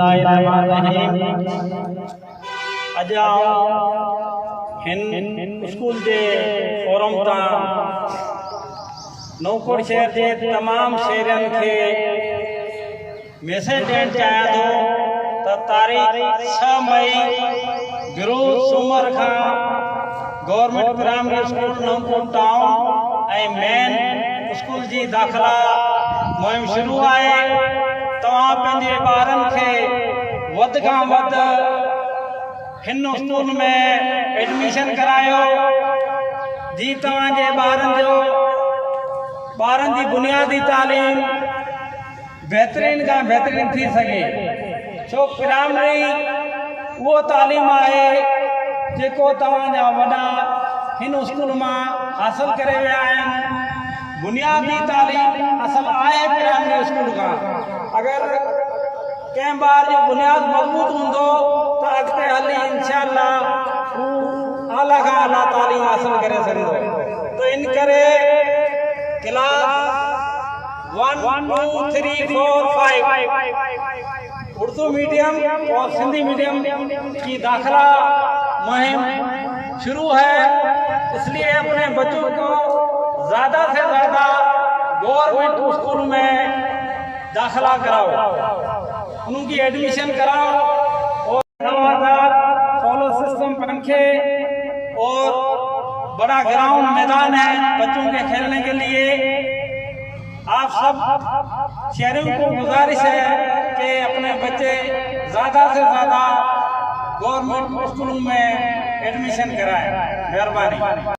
अज हिन स्कूल के फोरम ता नौकोट शहर के तमाम शहरन के मैसेज देना चाहिए तो तारीख 6 मई बिरोज सूमर का गवर्नमेंट प्राइमरी स्कूल नौकोट टाउन ए मेन स्कूल जी दाखिला मुहिम शुरू है। तवां पंहिंजे ॿारनि खे वध खां वध हिन स्कूल में एडमिशन करायो जी तव्हांजे ॿारनि जी बुनियादी तालीम बेहतरीन का बेहतरीन थी सके। छो प्राइमरी वो तालीम है जेको तव्हांजा वॾा हिन स्कूल में हासिल करे विया आहिनि। बुनियादी तालीम असल है प्राइमरी स्कूल का। अगर कें बार जो बुनियाद मजबूत होंदो तो अगते हली इंशाअल्लाह आला का आला तालीम हासिल करे सघंदो। तो इन करे क्लास 1 2 3 4 5 उर्दू मीडियम और सिंधी मीडियम की दाखिला मुहिम शुरू है। इसलिए अपने बच्चों को ज़्यादा से ज़्यादा गवर्नमेंट स्कूल में दाखिला कराओ, उनकी एडमिशन कराओ और हवादार सोलर सिस्टम पंखे और बड़ा ग्राउंड मैदान है बच्चों के खेलने के लिए। आप सब शहरियों को गुजारिश है कि अपने बच्चे ज़्यादा से ज़्यादा गवर्नमेंट स्कूलों में एडमिशन कराएं। मेहरबानी।